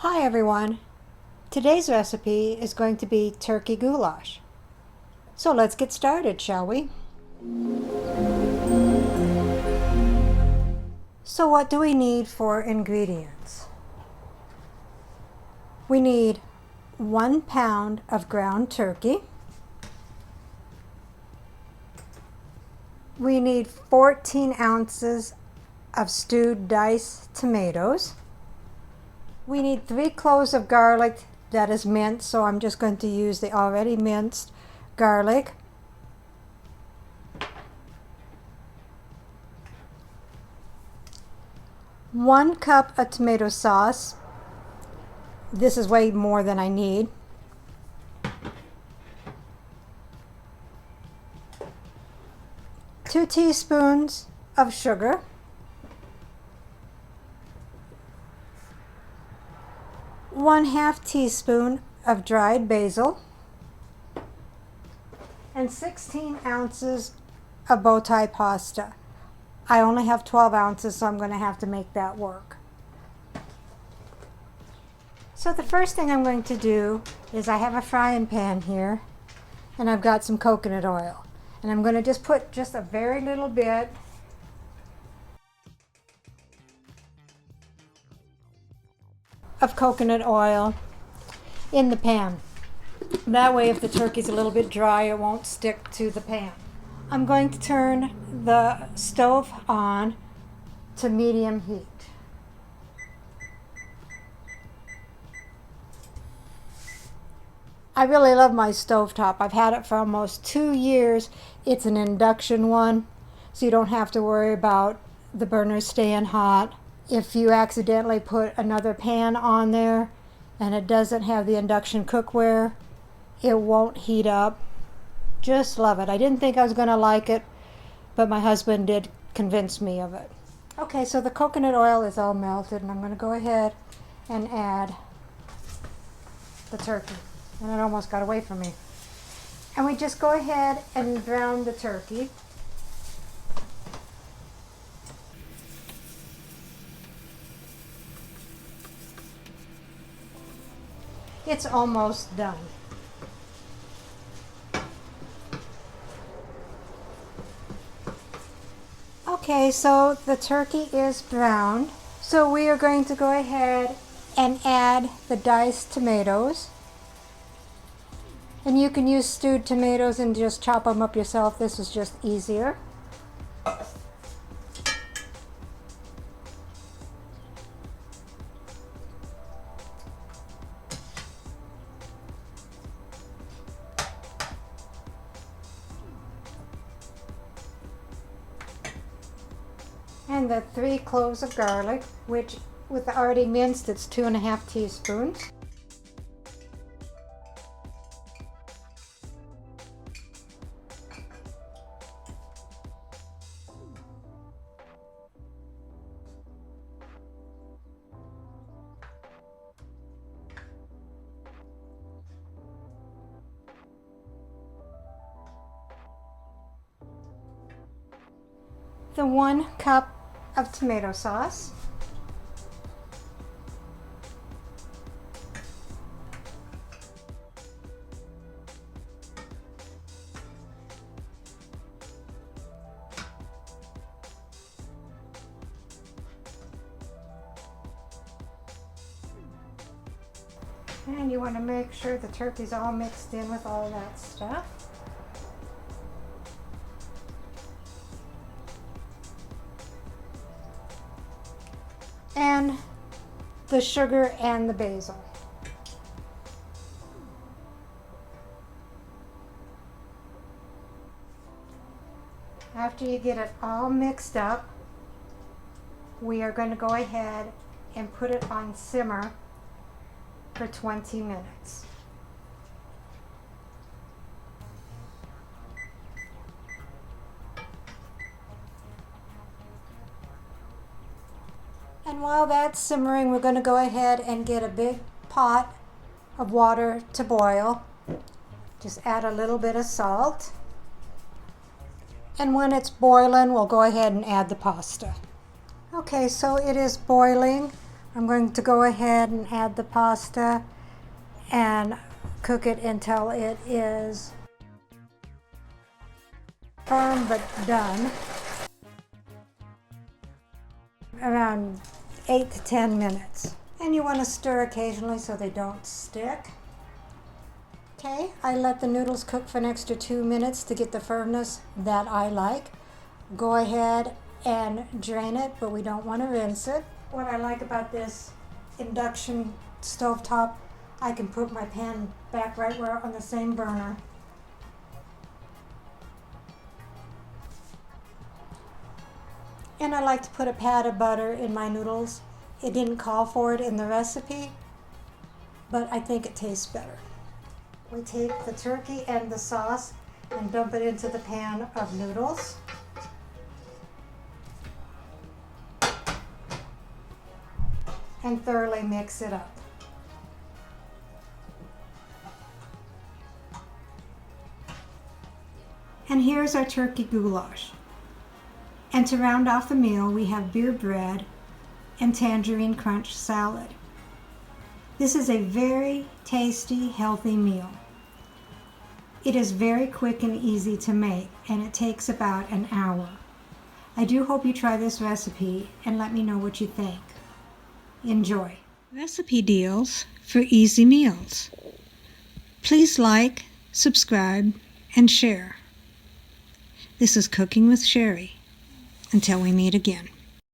Hi everyone! Today's recipe is going to be turkey goulash. So let's get started, shall we? So what do we need for ingredients? We need 1 pound of ground turkey. We need 14 ounces of stewed diced tomatoes. We need 3 cloves of garlic that is minced, so I'm just going to use the already minced garlic. One cup of tomato sauce. This is way more than I need. Two teaspoons of sugar. One-half teaspoon of dried basil. And 16 ounces of bow tie pasta. I only have 12 ounces, so I'm going to have to make that work. So the first thing I'm going to do is I have a frying pan here, and I've got some coconut oil. And I'm going to just put just a very little bit of coconut oil in the pan. That way, if the turkey's a little bit dry, it won't stick to the pan. I'm going to turn the stove on to medium heat. I really love my stovetop. I've had it for almost 2 years. It's an induction one, so you don't have to worry about the burner staying hot. If you accidentally put another pan on there and it doesn't have the induction cookware, it won't heat up. Just love it. I didn't think I was going to like it, but my husband did convince me of it. Okay, so the coconut oil is all melted, and I'm going to go ahead and add the turkey. And it almost got away from me. And we just go ahead and brown the turkey. It's almost done. Okay, so the turkey is browned. So we are going to go ahead and add the diced tomatoes. And you can use stewed tomatoes and just chop them up yourself. This is just easier. And the 3 cloves of garlic, which with the already minced, it's 2.5 teaspoons. The 1 cup of tomato sauce. And you want to make sure the turkey's all mixed in with all that stuff. And the sugar and the basil. After you get it all mixed up, we are going to go ahead and put it on simmer for 20 minutes. And while that's simmering, we're going to go ahead and get a big pot of water to boil. Just add a little bit of salt. And when it's boiling, we'll go ahead and add the pasta. Okay, so it is boiling. I'm going to go ahead and add the pasta and cook it until it is firm but done. Around 8 to 10 minutes. And you want to stir occasionally so they don't stick. Okay, I let the noodles cook for an extra 2 minutes to get the firmness that I like. Go ahead and drain it, but we don't want to rinse it. What I like about this induction stovetop, I can put my pan back right where on the same burner. And I like to put a pat of butter in my noodles. It didn't call for it in the recipe, but I think it tastes better. We take the turkey and the sauce and dump it into the pan of noodles. And thoroughly mix it up. And here's our turkey goulash. And to round off the meal, we have beer bread and tangerine crunch salad. This is a very tasty, healthy meal. It is very quick and easy to make, and it takes about an hour. I do hope you try this recipe and let me know what you think. Enjoy. Recipe deals for easy meals. Please like, subscribe, and share. This is Cooking with Sherry. Until we meet again.